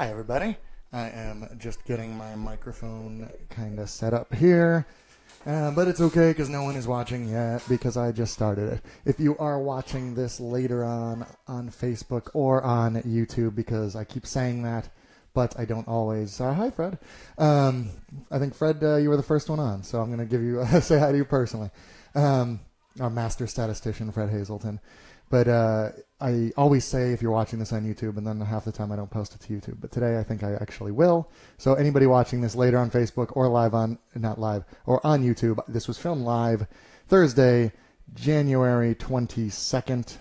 Hi, everybody. I am just getting my microphone kind of set up here, but it's okay because no one is watching yet because I just started it. If you are watching this later on Facebook or on YouTube, because I keep saying that, but I don't always. Hi, Fred. I think, Fred, you were the first one on, so I'm going to give you say hi to you personally. Our master statistician, Fred Hazelton. But I always say if you're watching this on YouTube, and then half the time I don't post it to YouTube. But today I think I actually will. So anybody watching this later on Facebook or live on, not live, or on YouTube, this was filmed live Thursday, January 22nd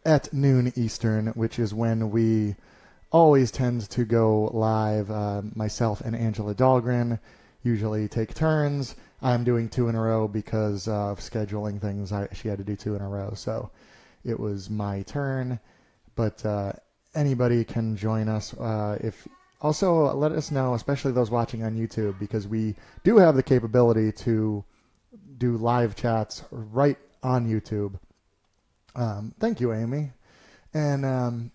at noon Eastern, which is when we always tend to go live. Myself and Angela Dahlgren usually take turns. I'm doing 2 in a row because of scheduling things. She had to do 2 in a row, so it was my turn. But anybody can join us. If also let us know, especially those watching on YouTube, because we do have the capability to do live chats right on YouTube. Thank you, Amy. And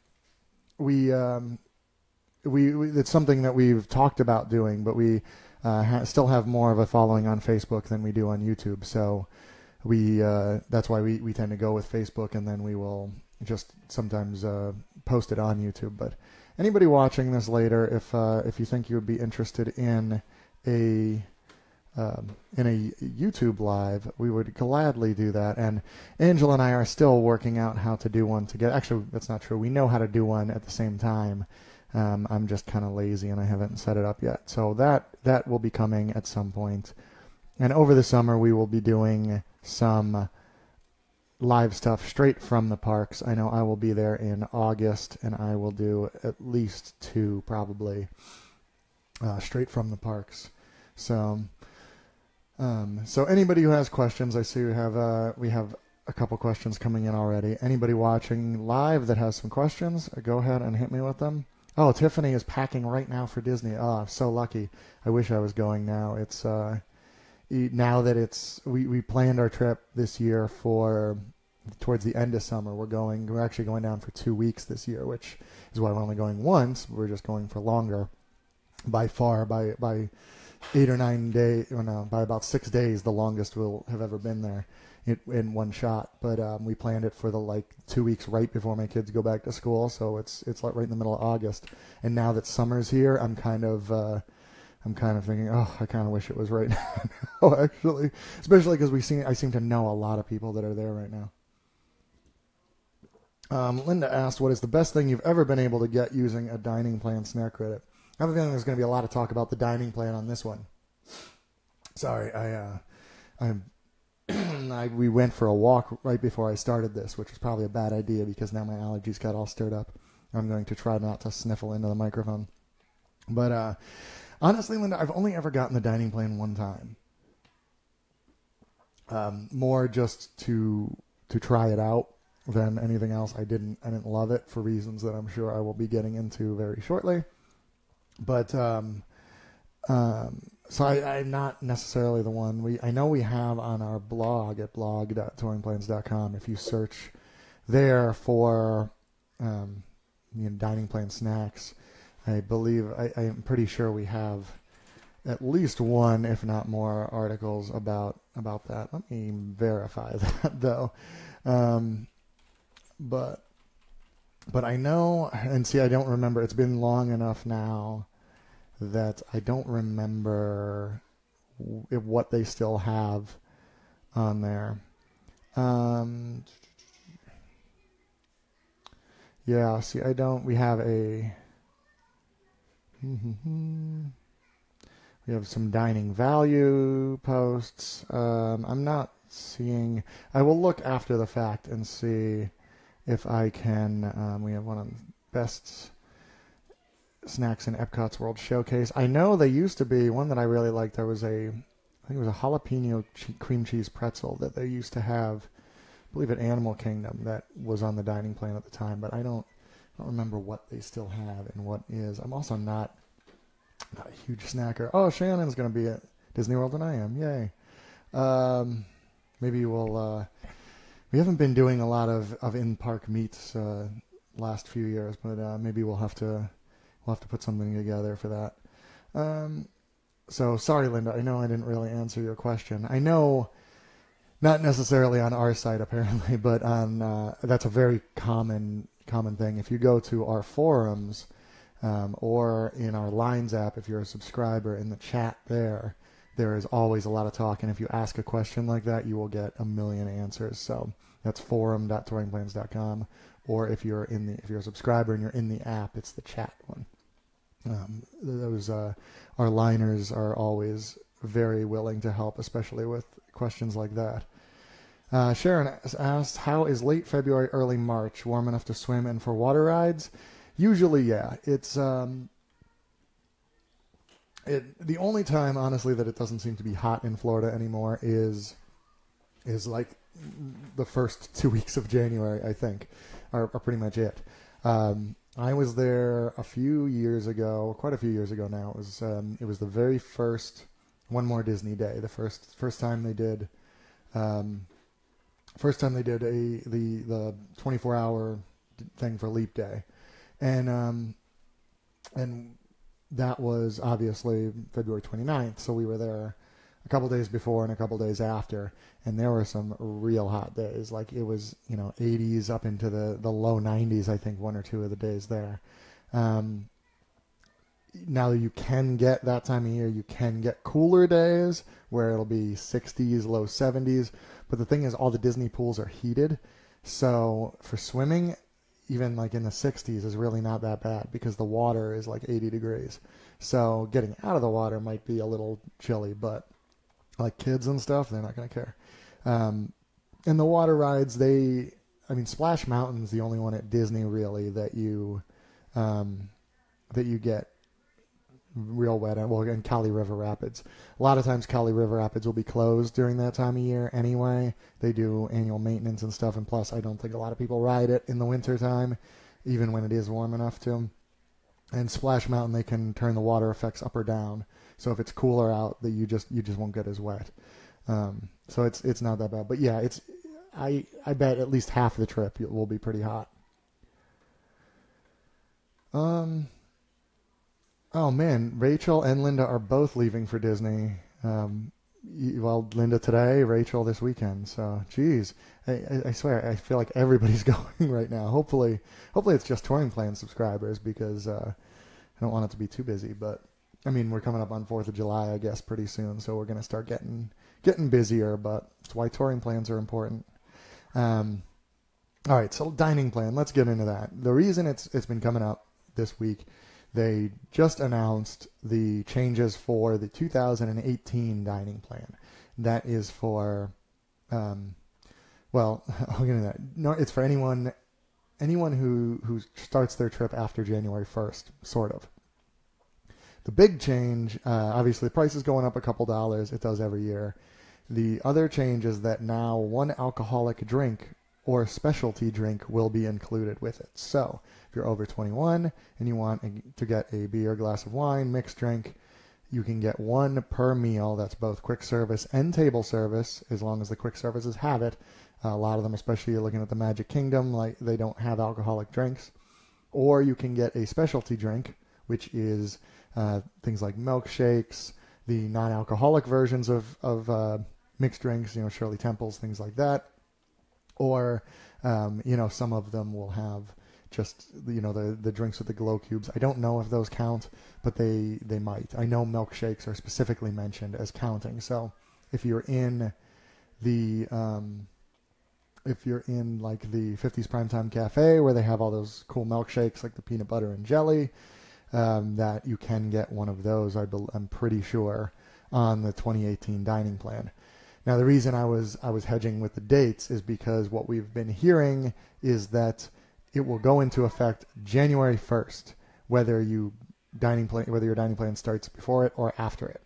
we it's something that we've talked about doing, but we still have more of a following on Facebook than we do on YouTube. So that's why we tend to go with Facebook, and then we will just sometimes post it on YouTube. But anybody watching this later, if you think you would be interested in a YouTube live, we would gladly do that. And Angela and I are still working out how to do one together. Actually, that's not true. We know how to do one at the same time. I'm just kind of lazy and I haven't set it up yet. So that will be coming at some point. And over the summer, we will be doing some live stuff straight from the parks. I know I will be there in August, and I will do at least 2 probably straight from the parks. So anybody who has questions, I see we have a couple questions coming in already. Anybody watching live that has some questions, go ahead and hit me with them. Oh, Tiffany is packing right now for Disney. Oh, I'm so lucky. I wish I was going now. It's now that we planned our trip this year for towards the end of summer. We're actually going down for 2 weeks this year, which is why we're only going once. We're just going for longer. By 8 or 9 days, or no, by about 6 days, the longest we'll have ever been there in one shot. But we planned it for the 2 weeks right before my kids go back to school, so it's like right in the middle of August. And now that summer's here, I'm kind of thinking, oh, I kind of wish it was right now, actually, especially because I seem to know a lot of people that are there right now. Linda asked, what is the best thing you've ever been able to get using a dining plan snack credit? I have a feeling there's going to be a lot of talk about the dining plan on this one. Sorry, we went for a walk right before I started this, which was probably a bad idea because now my allergies got all stirred up. I'm going to try not to sniffle into the microphone. But honestly, Linda, I've only ever gotten the dining plan one time. More just to try it out than anything else. I didn't love it for reasons that I'm sure I will be getting into very shortly. But so I'm not necessarily the one. I know we have on our blog at blog.touringplans.com. If you search there for dining plan snacks, I believe I am pretty sure we have at least one, if not more, articles about that. Let me verify that though. But I know, and see, I don't remember. It's been long enough now that I don't remember what they still have on there. Yeah, see, I don't. We have we have some dining value posts. I'm not seeing. I will look after the fact and see if I can. We have one of the best snacks in Epcot's World Showcase. I know they used to be one that I really liked. There was I think it was a jalapeno cream cheese pretzel that they used to have, I believe at Animal Kingdom, that was on the dining plan at the time, but I don't remember what they still have and what is. I'm also not a huge snacker. Oh, Shannon's going to be at Disney World and I am. Yay. Maybe we'll we haven't been doing a lot of in-park meets last few years, but maybe we'll have to we'll have to put something together for that. So sorry, Linda. I know I didn't really answer your question. I know, not necessarily on our site apparently, but on that's a very common thing. If you go to our forums or in our Lines app, if you're a subscriber, in the chat there is always a lot of talk. And if you ask a question like that, you will get a million answers. So that's forum.touringplans.com. Or if you're a subscriber and you're in the app, it's the chat one. Our liners are always very willing to help, especially with questions like that. Sharon asked, how is late February, early March warm enough to swim and for water rides? Usually, yeah. It's the only time, honestly, that it doesn't seem to be hot in Florida anymore is like the first 2 weeks of January, I think, are pretty much it. I was there a few years ago, quite a few years ago now. It was the very first One More Disney Day, the first time they did the 24-hour thing for Leap Day, and that was obviously February 29th. So we were there a couple days before and a couple days after, and there were some real hot days. Like it was, 80s up into the low 90s, I think, one or two of the days there. Now you can get that time of year, you can get cooler days where it'll be 60s, low 70s. But the thing is, all the Disney pools are heated. So for swimming, even like in the 60s is really not that bad because the water is like 80 degrees. So getting out of the water might be a little chilly, but like kids and stuff, they're not going to care. And the water rides, Splash Mountain's the only one at Disney really that you get real wet at. Well, and Kali River Rapids. A lot of times Kali River Rapids will be closed during that time of year anyway. They do annual maintenance and stuff, and plus I don't think a lot of people ride it in the winter time, even when it is warm enough to. And Splash Mountain, they can turn the water effects up or down. So if it's cooler out, that you just won't get as wet. So it's not that bad. But yeah, I bet at least half the trip will be pretty hot. Oh man, Rachel and Linda are both leaving for Disney. Well, Linda today, Rachel this weekend. So, geez, I swear, I feel like everybody's going right now. Hopefully it's just Touring Plan subscribers because I don't want it to be too busy. But I mean, we're coming up on 4th of July, I guess, pretty soon, so we're gonna start getting busier. But it's why touring plans are important. All right, so dining plan. Let's get into that. The reason it's been coming up this week. They just announced the changes for the 2018 dining plan. That is for, I'll get into that. No, it's for anyone who starts their trip after January 1st, sort of. The big change, obviously, the price is going up a couple dollars. It does every year. The other change is that now one alcoholic drink or specialty drink will be included with it. So if you're over 21 and you want to get a beer, glass of wine, mixed drink, you can get one per meal. That's both quick service and table service, as long as the quick services have it. A lot of them, especially looking at the Magic Kingdom, like they don't have alcoholic drinks. Or you can get a specialty drink, which is things like milkshakes, the non-alcoholic versions of mixed drinks, Shirley Temples, things like that. Or, some of them will have just, the drinks with the glow cubes. I don't know if those count, but they might. I know milkshakes are specifically mentioned as counting. So if you're in the 50s Primetime Cafe where they have all those cool milkshakes like the peanut butter and jelly, that you can get one of those, I'm pretty sure, on the 2018 dining plan. Now, the reason I was hedging with the dates is because what we've been hearing is that it will go into effect January 1st, whether your dining plan starts before it or after it.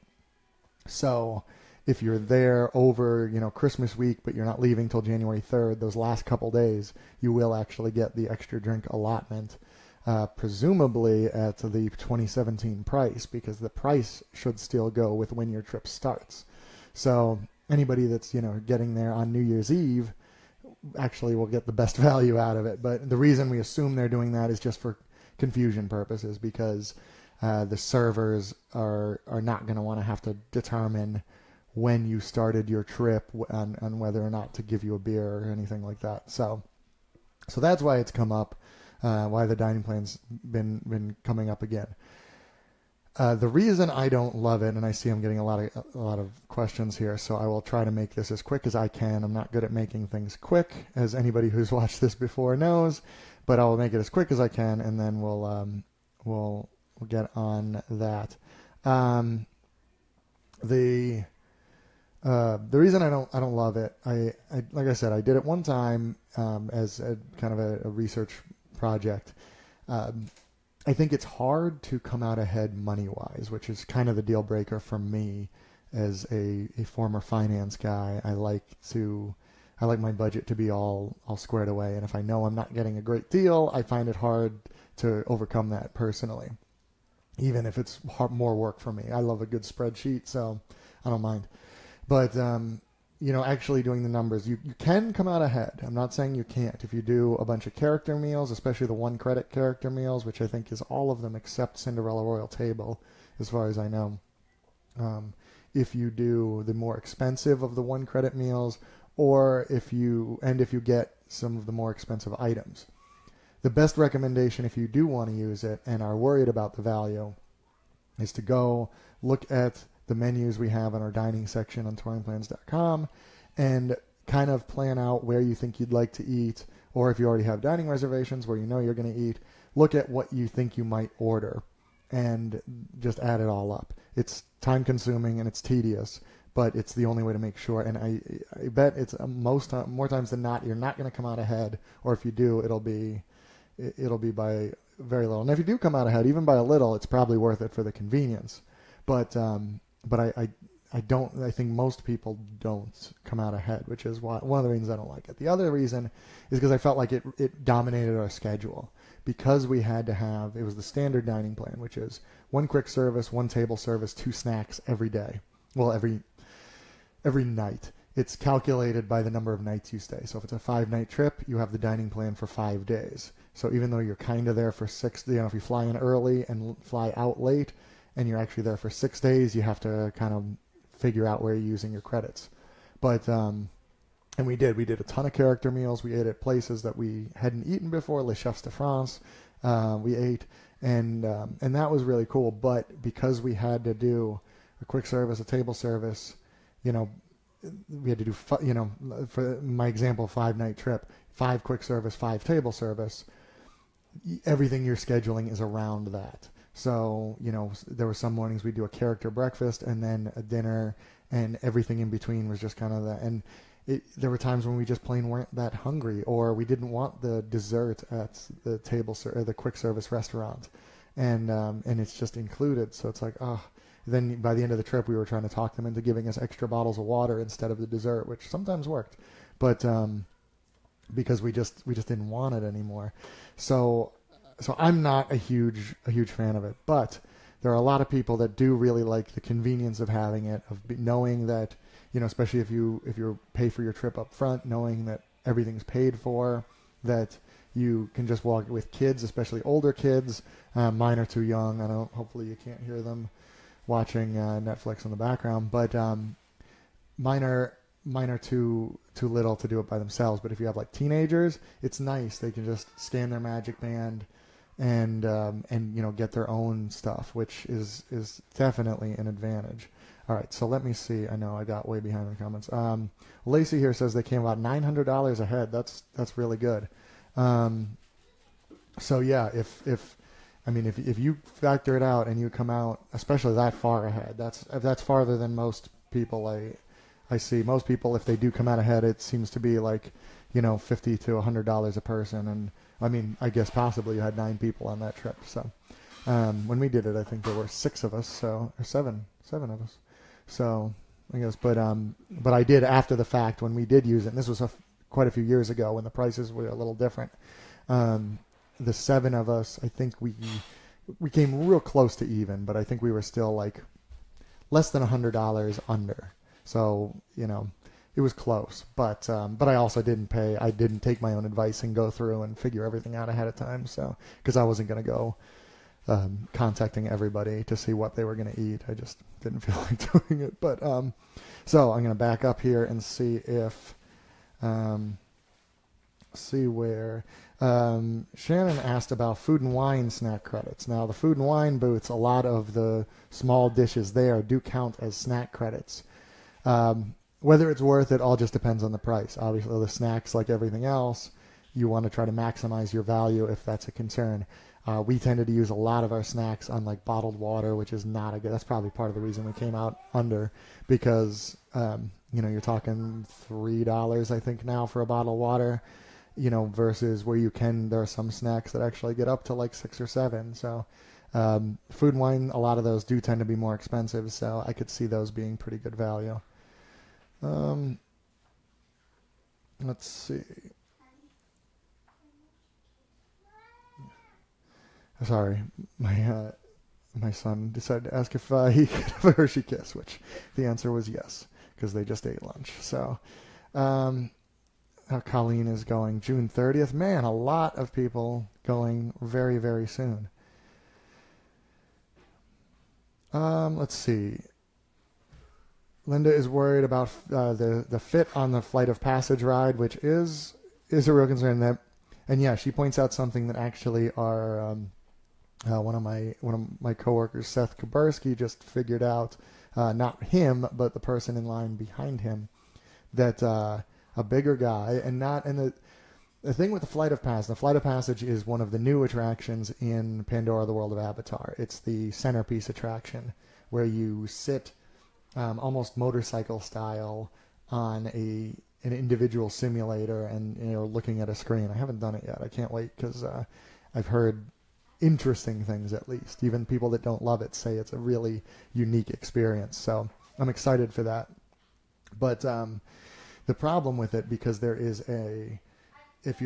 So if you're there over, Christmas week, but you're not leaving till January 3rd, those last couple days, you will actually get the extra drink allotment, presumably at the 2017 price, because the price should still go with when your trip starts. So anybody that's, getting there on New Year's Eve actually will get the best value out of it. But the reason we assume they're doing that is just for confusion purposes, because the servers are not going to want to have to determine when you started your trip on whether or not to give you a beer or anything like that. So that's why it's come up, why the dining plan's been coming up again. The reason I don't love it, and I see I'm getting a lot of questions here, so I will try to make this as quick as I can. I'm not good at making things quick, as anybody who's watched this before knows, but I will make it as quick as I can, and then we'll get on that. The reason I don't love it, I like I said, I did it one time as a kind of a research project. I think it's hard to come out ahead money-wise, which is kind of the deal breaker for me as a former finance guy. I like my budget to be all squared away, and if I know I'm not getting a great deal, I find it hard to overcome that personally, even if it's more work for me. I love a good spreadsheet, so I don't mind. But actually doing the numbers, you can come out ahead. I'm not saying you can't. If you do a bunch of character meals, especially the 1 credit character meals, which I think is all of them except Cinderella Royal Table, as far as I know. If you do the more expensive of the 1 credit meals, or if you get some of the more expensive items. The best recommendation, if you do want to use it and are worried about the value, is to go look at the menus we have on our dining section on touringplans.com and kind of plan out where you think you'd like to eat, or if you already have dining reservations where you know you're going to eat, look at what you think you might order and just add it all up. It's time consuming and it's tedious, but it's the only way to make sure. And I bet it's more times than not, you're not going to come out ahead, or if you do, it'll be by very little. And if you do come out ahead, even by a little, it's probably worth it for the convenience. But I think most people don't come out ahead, which is one of the reasons I don't like it. The other reason is because I felt like it dominated our schedule, because we had to have, it was the standard dining plan, which is 1 quick service, 1 table service, 2 snacks every day. Well, every night. It's calculated by the number of nights you stay. So if it's a 5-night trip, you have the dining plan for 5 days. So even though you're kind of there for 6, if you fly in early and fly out late, and you're actually there for 6 days, you have to kind of figure out where you're using your credits. But and we did a ton of character meals. We ate at places that we hadn't eaten before, Les Chefs de France. We ate, and that was really cool. But because we had to do a quick service, a table service, we had to do, for my example, 5-night trip, 5 quick service, 5 table service. Everything you're scheduling is around that. So, there were some mornings we'd do a character breakfast and then a dinner, and everything in between was just kind of that. And there were times when we just plain weren't that hungry, or we didn't want the dessert at the or the quick service restaurant, and it's just included. So it's like, Then by the end of the trip, we were trying to talk them into giving us extra bottles of water instead of the dessert, which sometimes worked, but because we just didn't want it anymore. So I'm not a huge fan of it, but there are a lot of people that do really like the convenience of having it, of knowing that, especially if you pay for your trip up front, knowing that everything's paid for, that you can just walk with kids, especially older kids. Mine are too young. Hopefully you can't hear them watching Netflix in the background, but mine are too little to do it by themselves. But if you have like teenagers, it's nice. They can just scan their Magic Band and get their own stuff, which is definitely an advantage. All right, so let me see. I know I got way behind in the comments. Lacey here says they came about $900 ahead. That's really good. So yeah, if you factor it out and you come out, especially that far ahead, that's farther than most people I see. Most people, if they do come out ahead, it seems to be like, $50 to $100 a person. And I guess possibly you had 9 people on that trip. So when we did it, I think there were 6 of us, or 7 of us. So I guess, but I did after the fact when we did use it. And this was quite a few years ago when the prices were a little different. The 7 of us, I think we came real close to even, but I think we were still like less than $100 under. So, it was close, but I also didn't pay. I didn't take my own advice and go through and figure everything out ahead of time. So because I wasn't going to go contacting everybody to see what they were going to eat. I just didn't feel like doing it. But so I'm going to back up here and see if see where Shannon asked about food and wine snack credits. Now the food and wine booths, a lot of the small dishes there do count as snack credits. Whether it's worth it all just depends on the price. Obviously the snacks, like everything else, you want to try to maximize your value if that's a concern. We tended to use a lot of our snacks on like bottled water, which is not a good. That's probably part of the reason we came out under, because you're talking $3 I think now for a bottle of water, versus where there are some snacks that actually get up to like 6 or 7. So food and wine, a lot of those do tend to be more expensive, so I could see those being pretty good value. Let's see. Sorry, my son decided to ask if he could have a Hershey Kiss, which the answer was yes, because they just ate lunch. So, Colleen is going June 30th. Man, a lot of people going very, very soon. Let's see. Linda is worried about the fit on the Flight of Passage ride, which is a real concern. And yeah, she points out something that actually one of my coworkers, Seth Kaburski, just figured out, not him, but the person in line behind him, that a bigger guy, the thing with the Flight of Passage is one of the new attractions in Pandora, the World of Avatar. It's the centerpiece attraction where you sit almost motorcycle style on an individual simulator and looking at a screen. I haven't done it yet. I can't wait because I've heard interesting things, at least. Even people that don't love it say it's a really unique experience. So I'm excited for that. But the problem with it, because there is as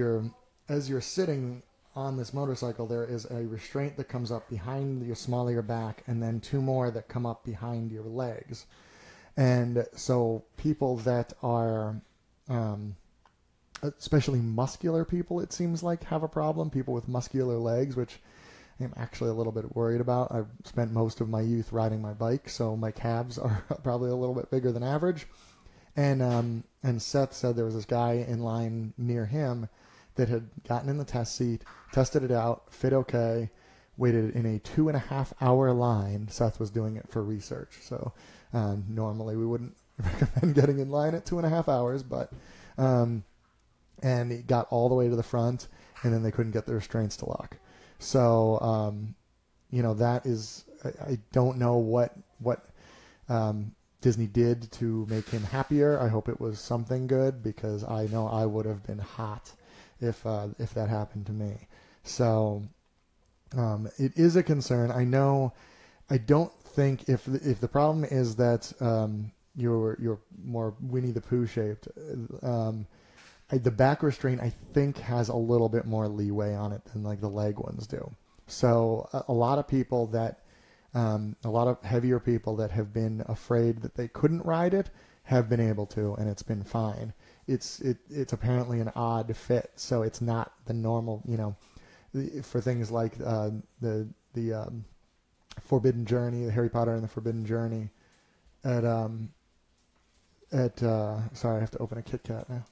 you're sitting on this motorcycle, there is a restraint that comes up behind your small of your back, and then 2 more that come up behind your legs. And so people that are, especially muscular people, it seems like, have a problem. People with muscular legs, which I'm actually a little bit worried about. I've spent most of my youth riding my bike, so my calves are probably a little bit bigger than average. And Seth said there was this guy in line near him that had gotten in the test seat, tested it out, fit okay, waited in a 2.5-hour line. Seth was doing it for research, so normally we wouldn't recommend getting in line at 2.5 hours, but and he got all the way to the front, and then they couldn't get the restraints to lock. So that is, I don't know what Disney did to make him happier. I hope it was something good, because I know I would have been hot if that happened to me. So it is a concern. I know. I don't think if the problem is that you're more Winnie the Pooh shaped, the back restraint I think has a little bit more leeway on it than like the leg ones do. So a lot of people that a lot of heavier people that have been afraid that they couldn't ride it have been able to, and it's been fine. It's apparently an odd fit, so it's not the normal, for things like the Forbidden Journey, the Harry Potter and the Forbidden Journey. Sorry, I have to open a Kit Kat now.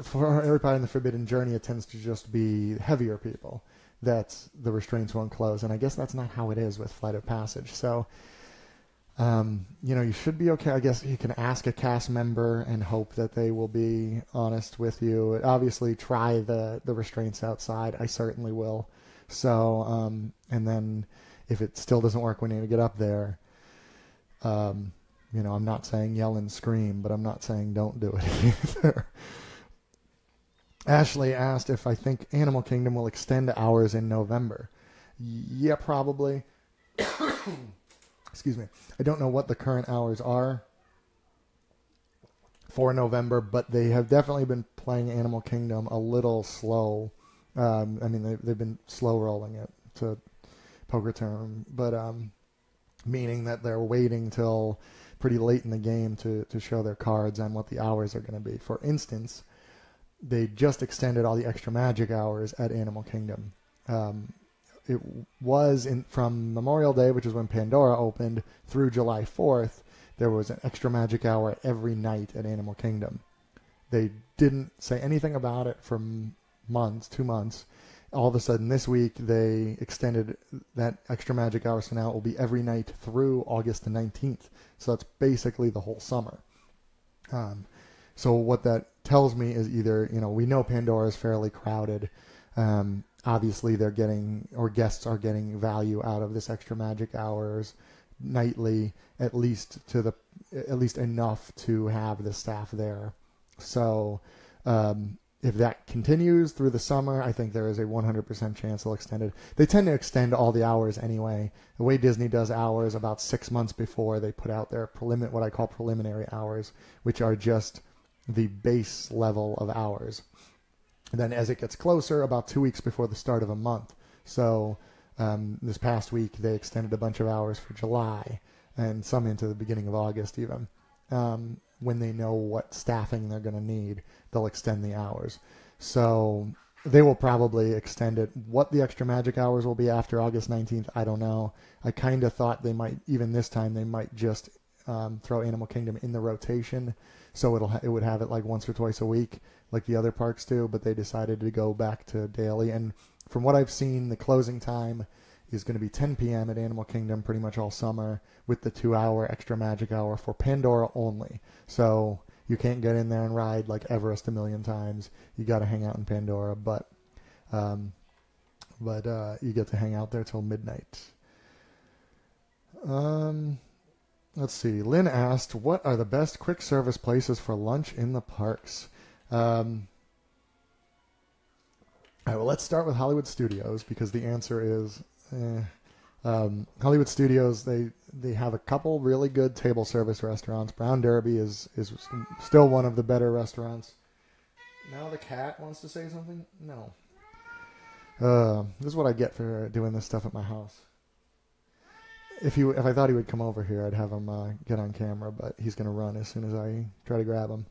For Harry Potter and the Forbidden Journey, it tends to just be heavier people that the restraints won't close, and I guess that's not how it is with Flight of Passage. So, you should be okay. I guess you can ask a cast member and hope that they will be honest with you. Obviously, try the restraints outside. I certainly will. So, and then if it still doesn't work when you get up there, I'm not saying yell and scream, but I'm not saying don't do it either. Ashley asked if I think Animal Kingdom will extend hours in November. Yeah, probably. Excuse me. I don't know what the current hours are for November, but they have definitely been playing Animal Kingdom a little slow. They've been slow rolling it, to poker term, but meaning that they're waiting till pretty late in the game to show their cards on what the hours are going to be. For instance, they just extended all the extra magic hours at Animal Kingdom. It was from Memorial Day, which is when Pandora opened, through July 4th, there was an extra magic hour every night at Animal Kingdom. They didn't say anything about it for months, 2 months. All of a sudden this week, they extended that extra magic hour, so now it will be every night through August the 19th. So that's basically the whole summer. So what that tells me is either, we know Pandora is fairly crowded. Obviously, they're getting, or guests are getting value out of this extra magic hours nightly, at least enough to have the staff there. So if that continues through the summer, I think there is a 100% chance they'll extend it. They tend to extend all the hours anyway. The way Disney does hours, about 6 months before they put out their what I call preliminary hours, which are just the base level of hours. And then as it gets closer, about 2 weeks before the start of a month. So this past week, they extended a bunch of hours for July and some into the beginning of August even. When they know what staffing they're going to need, they'll extend the hours. So they will probably extend it. What the extra magic hours will be after August 19th, I don't know. I kind of thought they might, even this time, they might just throw Animal Kingdom in the rotation. So it would have it like once or twice a week, like the other parks do, but they decided to go back to daily. And from what I've seen, the closing time is going to be 10 p.m. at Animal Kingdom pretty much all summer, with the 2-hour extra magic hour for Pandora only. So you can't get in there and ride like Everest a million times. You got to hang out in Pandora, but you get to hang out there till midnight. Let's see. Lynn asked, what are the best quick service places for lunch in the parks? All right, well, let's start with Hollywood Studios, because the answer is Hollywood Studios, they have a couple really good table service restaurants. Brown Derby is still one of the better restaurants. Now the cat wants to say something? No. This is what I get for doing this stuff at my house. If I thought he would come over here, I'd have him get on camera, but he's going to run as soon as I try to grab him.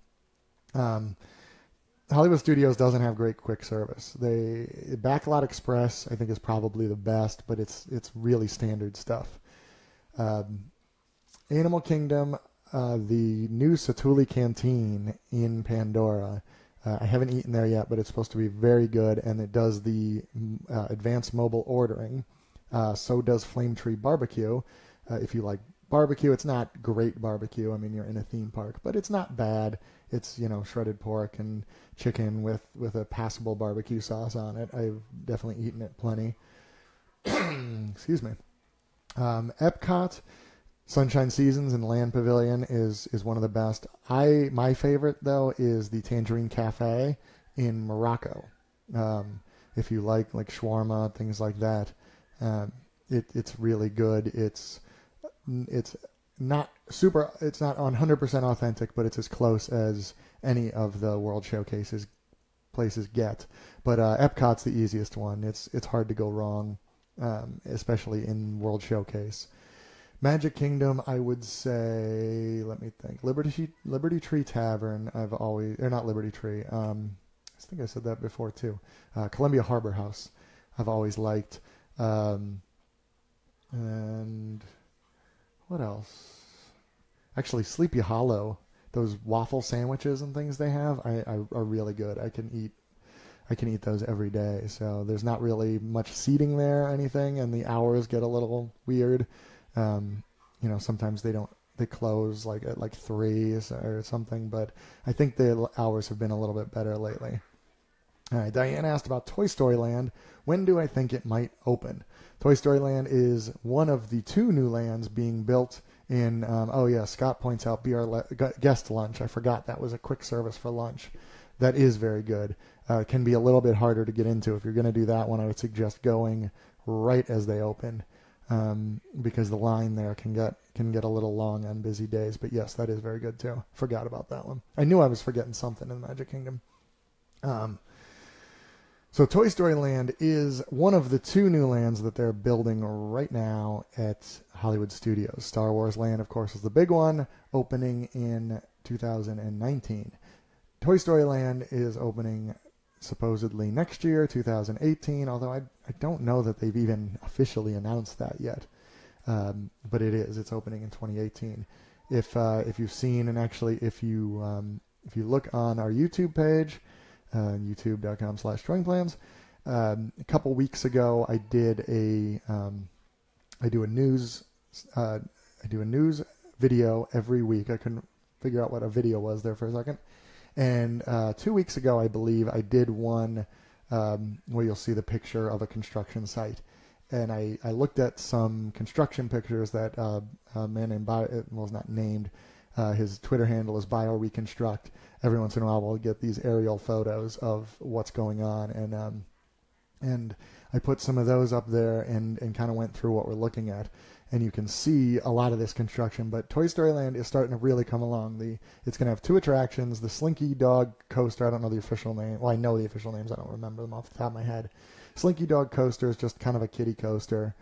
Hollywood Studios doesn't have great quick service. Backlot Express, I think, is probably the best, but it's really standard stuff. Animal Kingdom, the new Satuli Canteen in Pandora, I haven't eaten there yet, but it's supposed to be very good, and it does the advanced mobile ordering. So does Flame Tree Barbecue. If you like barbecue, it's not great barbecue. I mean, you're in a theme park, but it's not bad. It's, shredded pork and chicken with a passable barbecue sauce on it. I've definitely eaten it plenty. Excuse me. Epcot, Sunshine Seasons and Land Pavilion is one of the best. My favorite, though, is the Tangerine Cafe in Morocco. If you like shawarma, things like that, it's really good. It's not 100% authentic, but it's as close as any of the World Showcases places get. But Epcot's the easiest one. It's hard to go wrong, especially in World Showcase. Magic Kingdom, I would say, let me think. Liberty Tree Tavern, not Liberty Tree. I think I said that before too. Columbia Harbor House, I've always liked. And what else? Actually, Sleepy Hollow, those waffle sandwiches and things they have, are really good. I can eat those every day. So there's not really much seating there or anything, and the hours get a little weird. Sometimes they close at 3 or something, but I think the hours have been a little bit better lately. All right, Diane asked about Toy Story Land. When do I think it might open? Toy Story Land is one of the 2 new lands being built in, Scott points out Be Our Guest Lunch. I forgot that was a quick service for lunch. That is very good. Can be a little bit harder to get into. If you're going to do that one, I would suggest going right as they open, because the line there can get a little long on busy days. But yes, that is very good too. Forgot about that one. I knew I was forgetting something in the Magic Kingdom. So Toy Story Land is one of the two new lands that they're building right now at Hollywood Studios. Star Wars Land, of course, is the big one, opening in 2019. Toy Story Land is opening supposedly next year, 2018, although I don't know that they've even officially announced that yet. But it is. It's opening in 2018. If you've seen, and actually if you look on our YouTube page, youtube.com/drawingplans. A couple weeks ago, I do a news video every week. I couldn't figure out what a video was there for a second. And 2 weeks ago, I believe, I did one where you'll see the picture of a construction site. And I looked at some construction pictures that a man named was not named. His Twitter handle is BioReconstruct. Every once in a while, we'll get these aerial photos of what's going on, and I put some of those up there and kind of went through what we're looking at, and you can see a lot of this construction. But Toy Story Land is starting to really come along. It's going to have two attractions: the Slinky Dog Coaster. I don't know the official name. Well, I know the official names. I don't remember them off the top of my head. Slinky Dog Coaster is just kind of a kiddie coaster,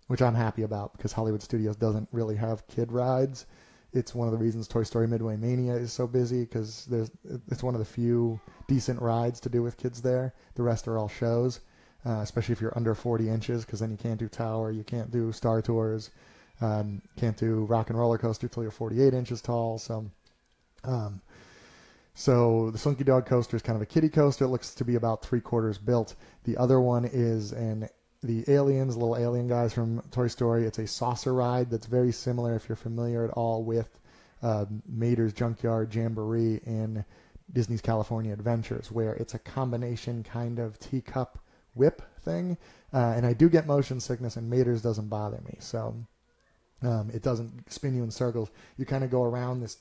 which I'm happy about because Hollywood Studios doesn't really have kid rides. It's one of the reasons Toy Story Midway Mania is so busy because it's one of the few decent rides to do with kids there. The rest are all shows, especially if you're under 40 inches, because then you can't do Tower, you can't do Star Tours, can't do Rock and Roller Coaster till you're 48 inches tall. So the Slinky Dog Coaster is kind of a kiddie coaster. It looks to be about 3/4 built. The other one is the aliens, little alien guys from Toy Story. It's a saucer ride that's very similar, if you're familiar at all, with Mater's Junkyard Jamboree in Disney's California Adventures, where it's a combination kind of teacup whip thing. And I do get motion sickness, and Mater's doesn't bother me. So it doesn't spin you in circles. You kind of go around this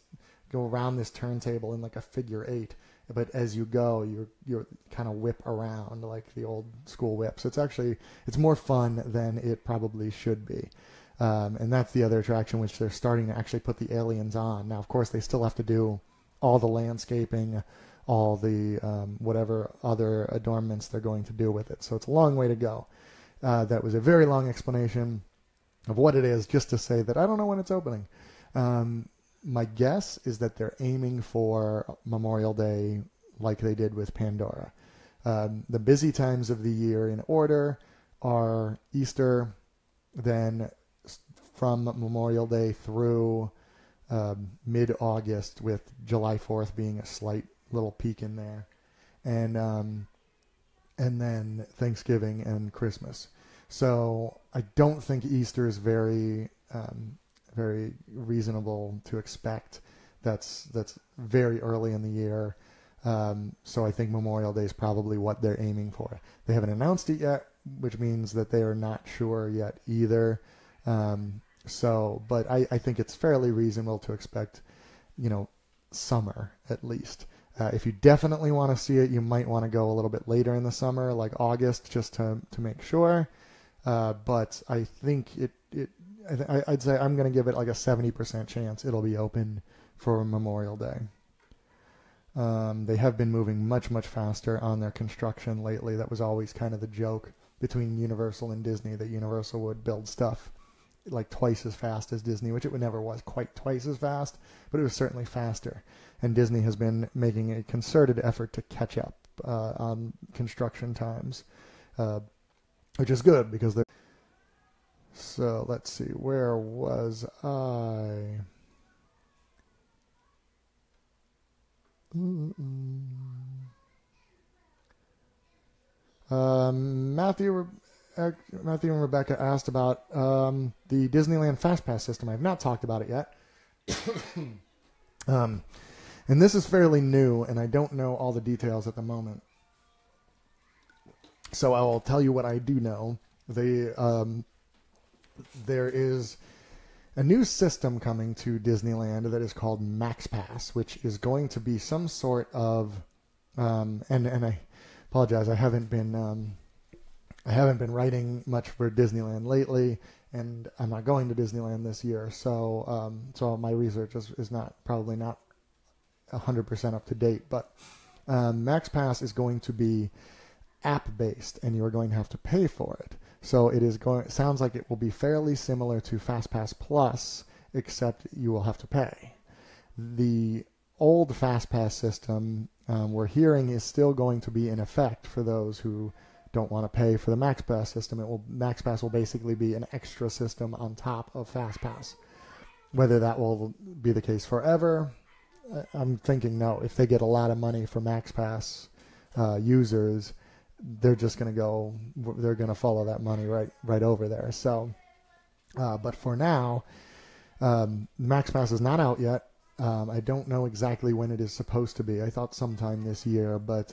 turntable in like a figure eight. But as you go, you're kind of whip around like the old school whips. It's more fun than it probably should be. And that's the other attraction, which they're starting to actually put the aliens on. Now, of course, they still have to do all the landscaping, all the whatever other adornments they're going to do with it. So it's a long way to go. That was a very long explanation of what it is, just to say that I don't know when it's opening. My guess is that they're aiming for Memorial Day like they did with Pandora. The busy times of the year in order are Easter, then from Memorial Day through mid-August, with July 4th being a slight little peak in there, and then Thanksgiving and Christmas. So I don't think Easter is very reasonable to expect. That's very early in the year. So I think Memorial Day is probably what they're aiming for. They haven't announced it yet, which means that they are not sure yet either. But I think it's fairly reasonable to expect, summer at least. If you definitely want to see it, you might want to go a little bit later in the summer, like August, just to make sure. But I think I'd say I'm going to give it like a 70% chance it'll be open for Memorial Day. They have been moving much, much faster on their construction lately. That was always kind of the joke between Universal and Disney, that Universal would build stuff like twice as fast as Disney, which it never was quite twice as fast, but it was certainly faster. And Disney has been making a concerted effort to catch up on construction times, which is good because they're... So let's see, where was I? Matthew and Rebecca asked about the Disneyland FastPass system. I have not talked about it yet. And this is fairly new, and I don't know all the details at the moment. So I will tell you what I do know. There is a new system coming to Disneyland that is called MaxPass, which is going to be some sort of and I apologize, I haven't been writing much for Disneyland lately, and I'm not going to Disneyland this year, so my research is probably not 100% up to date. But MaxPass is going to be app-based, and you are going to have to pay for it. So it sounds like it will be fairly similar to FastPass Plus, except you will have to pay. The old FastPass system, we're hearing, is still going to be in effect for those who don't want to pay for the MaxPass system. MaxPass will basically be an extra system on top of FastPass. Whether that will be the case forever, I'm thinking no. If they get a lot of money from MaxPass users, they're just going to go. They're going to follow that money right over there. So, but for now, MaxPass is not out yet. I don't know exactly when it is supposed to be. I thought sometime this year, but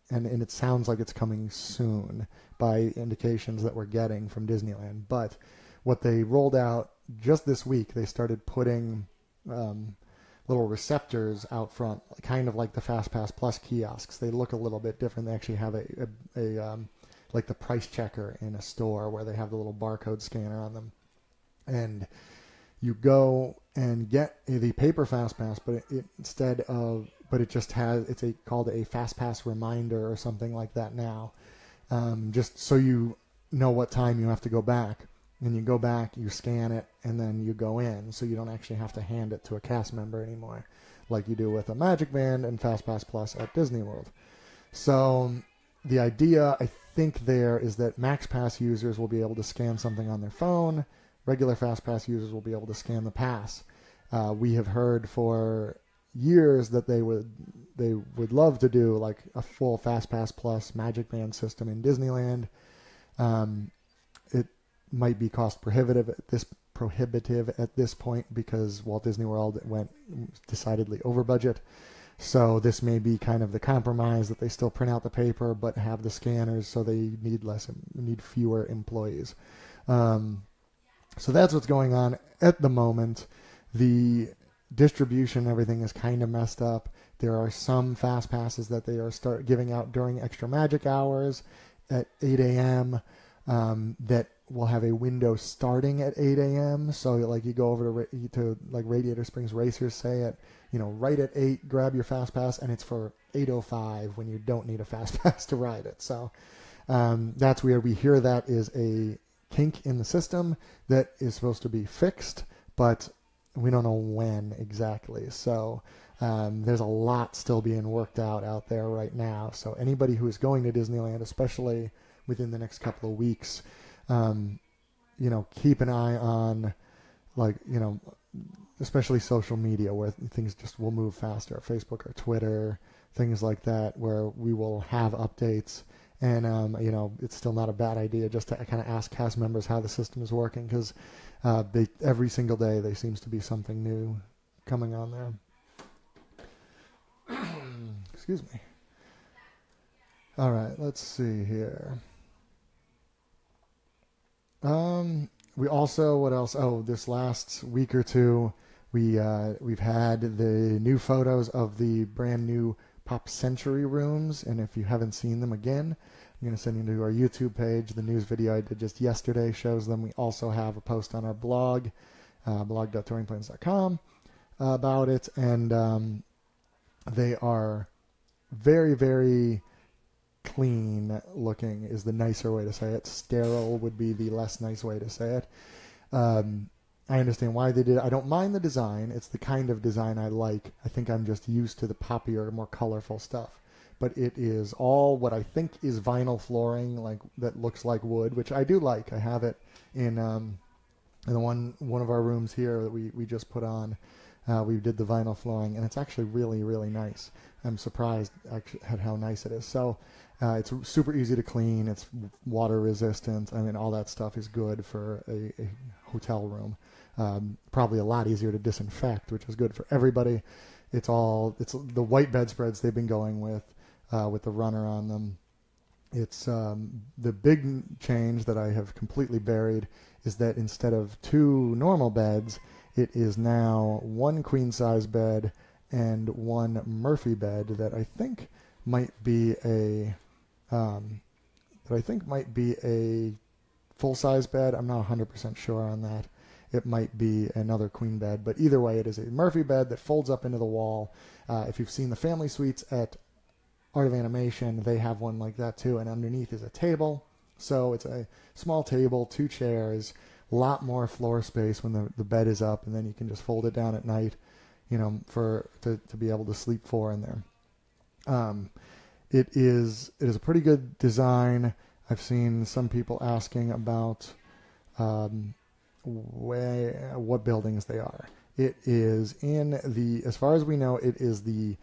and it sounds like it's coming soon by indications that we're getting from Disneyland. But what they rolled out just this week, they started putting little receptors out front, kind of like the FastPass Plus kiosks. They look a little bit different. They actually have a like the price checker in a store where they have the little barcode scanner on them. And you go and get the paper FastPass, but it just has, called a FastPass reminder or something like that now, just so you know what time you have to go back. And you go back, you scan it, and then you go in, so you don't actually have to hand it to a cast member anymore, like you do with a Magic Band and FastPass Plus at Disney World. So the idea, I think, there is that MaxPass users will be able to scan something on their phone. Regular FastPass users will be able to scan the pass. We have heard for years that they would love to do like a full FastPass Plus Magic Band system in Disneyland. It might be cost prohibitive at this point because Walt Disney World went decidedly over budget. So this may be kind of the compromise, that they still print out the paper but have the scanners, so they need fewer employees. So that's what's going on at the moment. The distribution, everything is kind of messed up. There are some fast passes that they are giving out during extra magic hours at 8 a.m. That will have a window starting at 8 a.m. So like you go over to like Radiator Springs Racers, say at right at 8, grab your fast pass, and it's for 8:05 when you don't need a fast pass to ride it. So that's where we hear that is a kink in the system that is supposed to be fixed, but we don't know when exactly. So there's a lot still being worked out there right now. So anybody who is going to Disneyland, especially within the next couple of weeks, keep an eye on, especially social media where things just will move faster, Facebook or Twitter, things like that, where we will have updates. And, it's still not a bad idea just to kind of ask cast members how the system is working, because every single day there seems to be something new coming on there. Excuse me. All right, let's see here. We also, what else? Oh, this last week or two, we've had the new photos of the brand new Pop Century rooms, and if you haven't seen them again, I'm going to send you to our YouTube page. The news video I did just yesterday shows them. We also have a post on our blog, blog.touringplans.com, about it, and they are very, very clean looking is the nicer way to say it. Sterile would be the less nice way to say it. I understand why they did it. I don't mind the design. It's the kind of design I like. I think I'm just used to the poppier, more colorful stuff. But it is all what I think is vinyl flooring, like that looks like wood, which I do like. I have it in the one of our rooms here that we just put on. We did the vinyl flooring, and it's actually really, really nice. I'm surprised at how nice it is. So it's super easy to clean. It's water resistant. I mean, all that stuff is good for a hotel room. Probably a lot easier to disinfect, which is good for everybody. It's the white bedspreads they've been going with the runner on them. It's the big change that I have completely buried is that instead of 2 normal beds, it is now 1 queen size bed and 1 Murphy bed that I think might be a full size bed. I'm not 100% sure on that. It might be another queen bed, but either way, it is a Murphy bed that folds up into the wall. If you've seen the family suites at Art of Animation, they have one like that too, and underneath is a table. So it's a small table, 2 chairs, a lot more floor space when the bed is up, and then you can just fold it down at night, to be able to sleep 4 in there. It is a pretty good design. I've seen some people asking about what buildings they are. It is as far as we know, it is the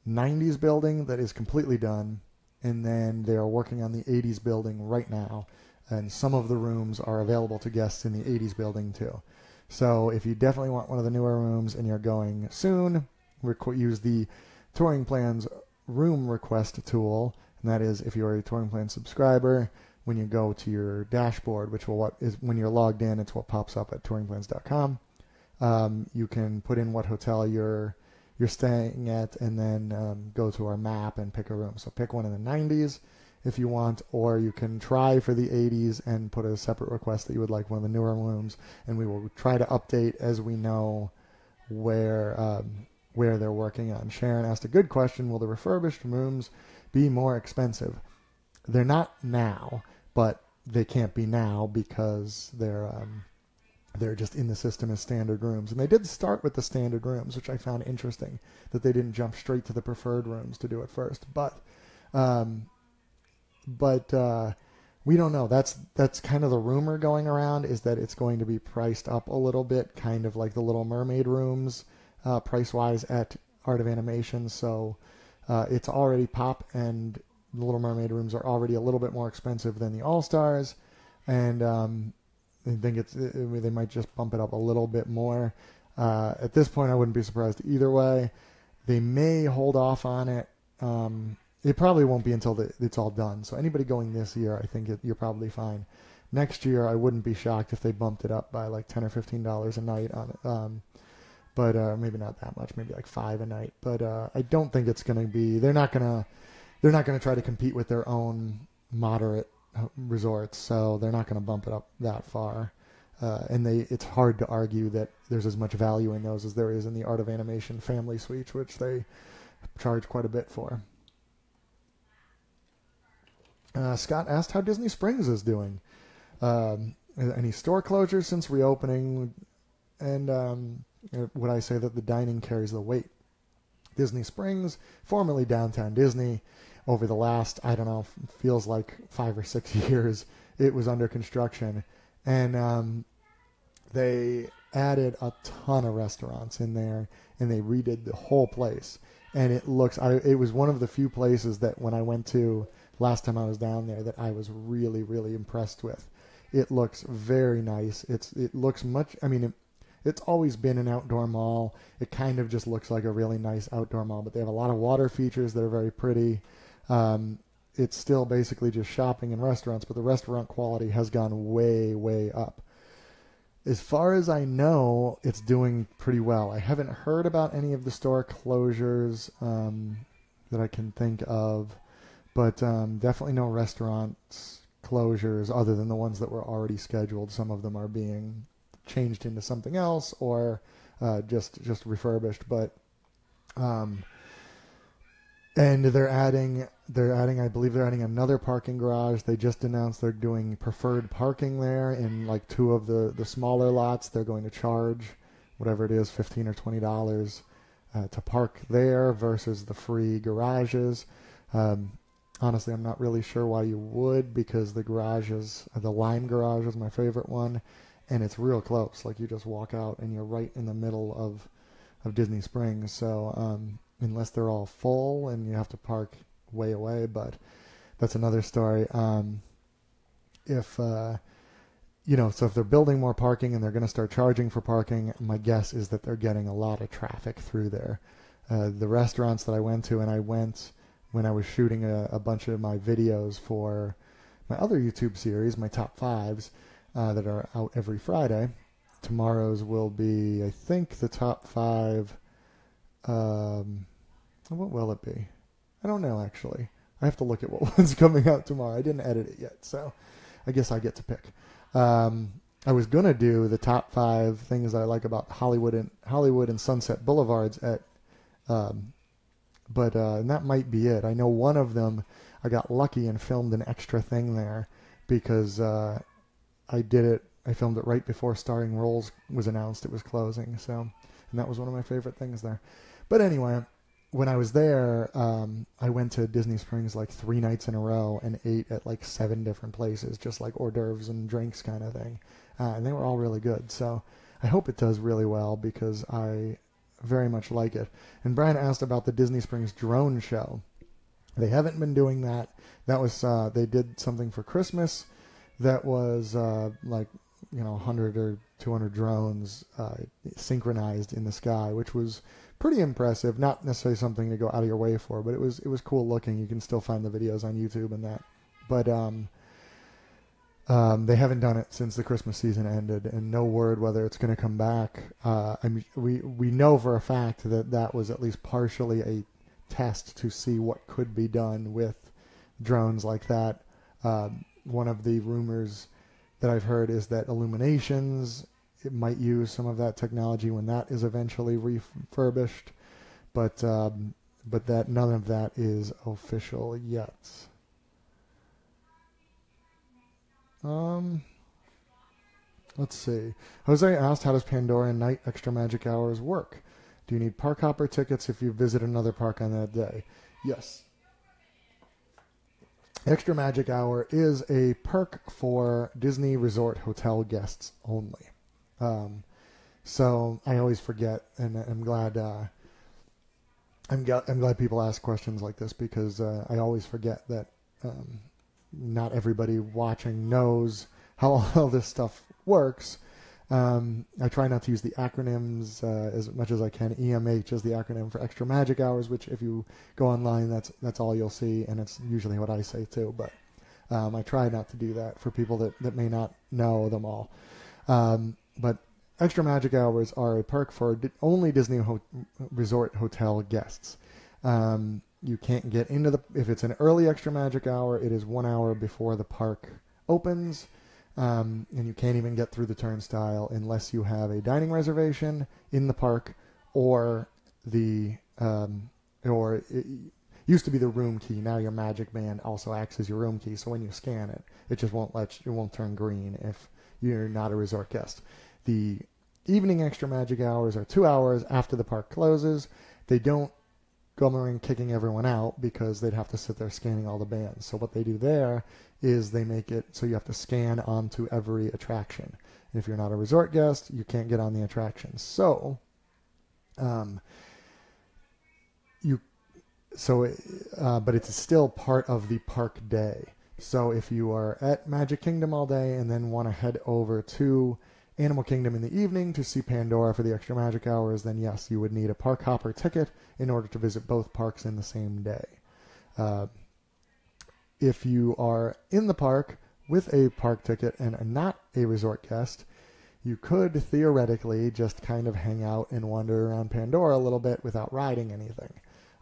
90s building that is completely done, and then they are working on the 80s building right now, and some of the rooms are available to guests in the 80s building too. So if you definitely want one of the newer rooms and you're going soon, use the Touring Plans room request tool, and that is if you're a Touring Plans subscriber, when you go to your dashboard, when you're logged in, it's what pops up at touringplans.com. You can put in what hotel you're staying at, and then go to our map and pick a room. So pick one in the 90s if you want, or you can try for the 80s and put a separate request that you would like one of the newer rooms, and we will try to update as we know where they're working on. Sharon asked a good question: will the refurbished rooms be more expensive? They're not now, but they can't be now because they're just in the system as standard rooms. And they did start with the standard rooms, which I found interesting, that they didn't jump straight to the preferred rooms to do it first. But we don't know. That's kind of the rumor going around, is that it's going to be priced up a little bit, kind of like the Little Mermaid rooms, price-wise at Art of Animation. So it's already pop, and the Little Mermaid rooms are already a little bit more expensive than the All-Stars, and I think they might just bump it up a little bit more. At this point, I wouldn't be surprised either way. They may hold off on it. It probably won't be until it's all done. So anybody going this year, I think you're probably fine. Next year, I wouldn't be shocked if they bumped it up by like $10 or $15 a night on it. But maybe not that much, maybe like $5 a night. But I don't think it's going to be. They're not going to try to compete with their own moderate resorts, so they're not going to bump it up that far. And it's hard to argue that there's as much value in those as there is in the Art of Animation family suites, which they charge quite a bit for. Scott asked how Disney Springs is doing. Any store closures since reopening? And would I say that the dining carries the weight? Disney Springs, formerly Downtown Disney, over the last, I don't know, feels like 5 or 6 years, it was under construction. And they added a ton of restaurants in there, and they redid the whole place. And it was one of the few places that when I went to last time I was down there that I was really, really impressed with. It looks very nice. It looks much, it's always been an outdoor mall. It kind of just looks like a really nice outdoor mall, but they have a lot of water features that are very pretty. It's still basically just shopping and restaurants, but the restaurant quality has gone way, way up. As far as I know, it's doing pretty well. I haven't heard about any of the store closures that I can think of, but definitely no restaurants closures other than the ones that were already scheduled. Some of them are being changed into something else or just refurbished, but and they're adding, I believe they're adding another parking garage. They just announced they're doing preferred parking there in like 2 of the smaller lots. They're going to charge whatever it is, $15 or $20 to park there versus the free garages. Honestly, I'm not really sure why you would, because the Lime garage is my favorite one, and it's real close. Like, you just walk out and you're right in the middle of Disney Springs. So unless they're all full and you have to park way away, but that's another story. So if they're building more parking and they're going to start charging for parking, my guess is that they're getting a lot of traffic through there. The restaurants that I went to, and I went when I was shooting a bunch of my videos for my other YouTube series, my top 5s, that are out every Friday. Tomorrow's will be, I think, the top 5. What will it be? I don't know, actually. I have to look at what one's coming out tomorrow. I didn't edit it yet, so I guess I get to pick. I was gonna do the top 5 things I like about Hollywood and Sunset Boulevards at But and that might be it. I know one of them, I got lucky and filmed an extra thing there because I did it. I filmed it right before Starring Roles was announced it was closing. So, and that was one of my favorite things there. But anyway, when I was there, I went to Disney Springs like 3 nights in a row and ate at like 7 different places, just like hors d'oeuvres and drinks kind of thing. And they were all really good. So I hope it does really well because I very much like it. And Brian asked about the Disney Springs drone show. They haven't been doing that. That was they did something for Christmas that was like 100 or 200 drones synchronized in the sky, which was pretty impressive. Not necessarily something to go out of your way for, but it was cool looking. You can still find the videos on YouTube and that. But they haven't done it since the Christmas season ended, and no word whether it's going to come back. We know for a fact that was at least partially a test to see what could be done with drones like that. One of the rumors that I've heard is that Illuminations, it might use some of that technology when that is eventually refurbished, but that none of that is official yet. Let's see. Jose asked, how does Pandora and Night Extra Magic Hours work? Do you need park hopper tickets if you visit another park on that day? Yes. Extra Magic Hour is a perk for Disney Resort Hotel guests only. So I always forget, and I'm glad people ask questions like this because I always forget that not everybody watching knows how all this stuff works. I try not to use the acronyms as much as I can. EMH is the acronym for Extra Magic Hours, which if you go online, that's all you'll see, and it's usually what I say too. But I try not to do that for people that may not know them all. But Extra Magic Hours are a perk for only Disney Resort Hotel guests. You can't get into if it's an early Extra Magic Hour, it is 1 hour before the park opens. And you can't even get through the turnstile unless you have a dining reservation in the park or it used to be the room key. Now your Magic Band also acts as your room key. So when you scan it, it just it won't turn green if you're not a resort guest. The evening Extra Magic Hours are 2 hours after the park closes. They don't go around kicking everyone out because they'd have to sit there scanning all the bands. So what they do there is they make it so you have to scan onto every attraction. And if you're not a resort guest, you can't get on the attraction. So, but it's still part of the park day. So if you are at Magic Kingdom all day and then want to head over to Animal Kingdom in the evening to see Pandora for the Extra Magic Hours, then yes, you would need a park hopper ticket in order to visit both parks in the same day. If you are in the park with a park ticket and not a resort guest, you could theoretically just kind of hang out and wander around Pandora a little bit without riding anything.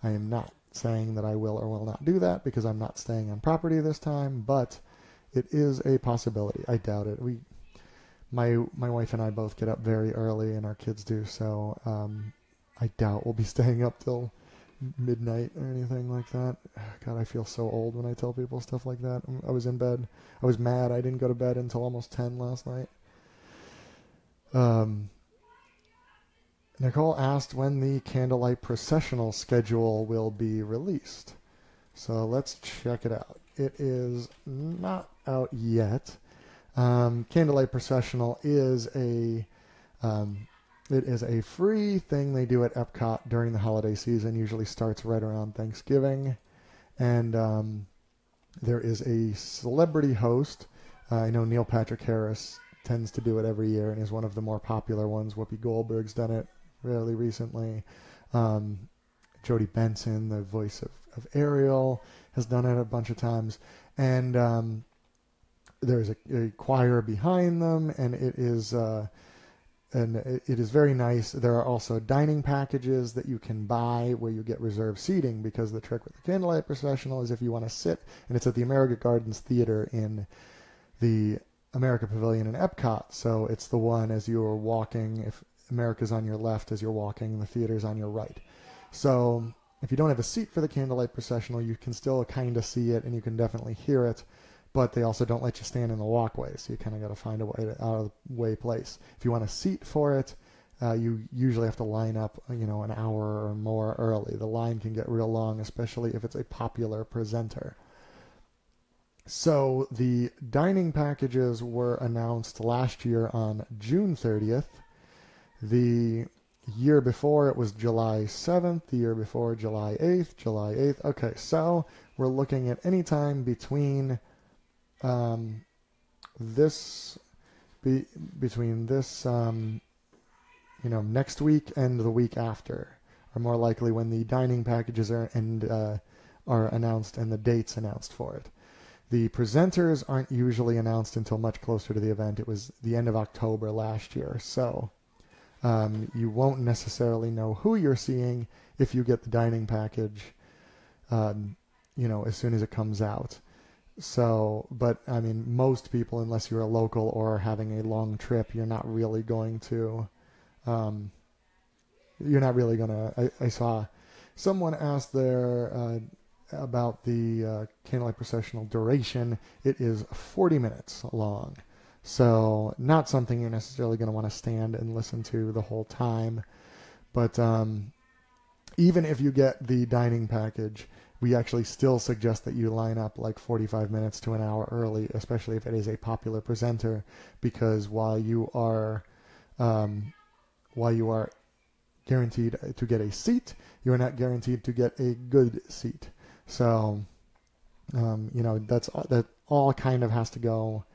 I am not saying that I will or will not do that because I'm not staying on property this time, but it is a possibility. I doubt it. My wife and I both get up very early, and our kids do, so I doubt we'll be staying up till midnight or anything like that. God, I feel so old when I tell people stuff like that. I was in bed. I was mad I didn't go to bed until almost 10 last night. Nicole asked when the Candlelight Processional schedule will be released. So let's check it out. It is not out yet. Candlelight Processional is a free thing they do at Epcot during the holiday season. Usually starts right around Thanksgiving, and there is a celebrity host. I know Neil Patrick Harris tends to do it every year and is one of the more popular ones. Whoopi Goldberg's done it fairly recently. Jodie Benson, the voice of Ariel, has done it a bunch of times, and there's a choir behind them, and it is very nice. There are also dining packages that you can buy where you get reserved seating, because the trick with the Candlelight Processional is if you want to sit, and it's at the America Gardens Theater in the America Pavilion in Epcot, so it's the one as you are walking, if America's on your left as you're walking, the theater's on your right. So if you don't have a seat for the candlelight processional, you can still kind of see it and you can definitely hear it, but they also don't let you stand in the walkway, so you kind of got to find a way out of the way place. If you want a seat for it, you usually have to line up, an hour or more early. The line can get real long, especially if it's a popular presenter. So the dining packages were announced last year on June 30th. The year before it was July 7th. The year before July 8th. July 8th. Okay, so we're looking at any time between next week and the week after are more likely when the dining packages are announced and the dates announced for it. The presenters aren't usually announced until much closer to the event. It was the end of October last year, so you won't necessarily know who you're seeing if you get the dining package, as soon as it comes out. So, but I mean, most people, unless you're a local or having a long trip, you're not really going to. I saw someone asked there about the candlelight processional duration. It is 40 minutes long, so not something you're necessarily going to want to stand and listen to the whole time. But even if you get the dining package, we actually still suggest that you line up like 45 minutes to an hour early, especially if it is a popular presenter, because while you are guaranteed to get a seat, you are not guaranteed to get a good seat. So, that all kind of has to go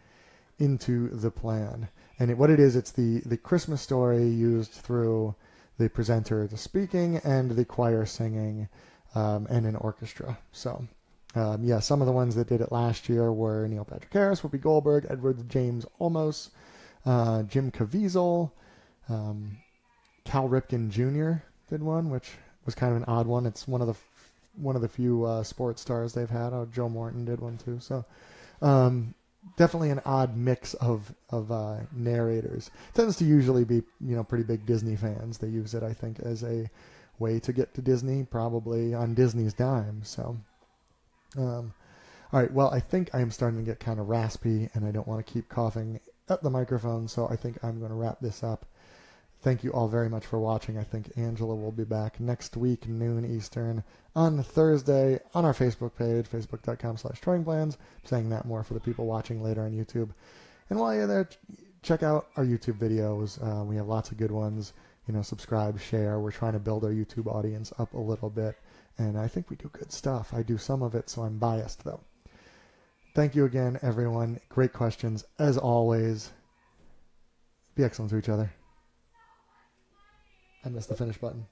into the plan. And it's the Christmas story used through the presenter speaking and the choir singing, and an orchestra. So, some of the ones that did it last year were Neil Patrick Harris, Whoopi Goldberg, Edward James Olmos, Jim Caviezel, Cal Ripken Jr. did one, which was kind of an odd one. It's one of the few sports stars they've had. Oh, Joe Morton did one too. So definitely an odd mix of narrators. It tends to usually be pretty big Disney fans. They use it, I think, as a way to get to Disney, probably on Disney's dime. So all right, well, I think I'm starting to get kind of raspy and I don't want to keep coughing at the microphone, so I think I'm going to wrap this up. Thank you all very much for watching. I think Angela will be back next week, noon Eastern, on Thursday, on our Facebook page, facebook.com/touringplans. I'm saying that more for the people watching later on YouTube. And while you're there, check out our YouTube videos. We have lots of good ones. Subscribe, share. We're trying to build our YouTube audience up a little bit, and I think we do good stuff. I do some of it, so I'm biased, though. Thank you again, everyone. Great questions, as always. Be excellent to each other. I missed the finish button.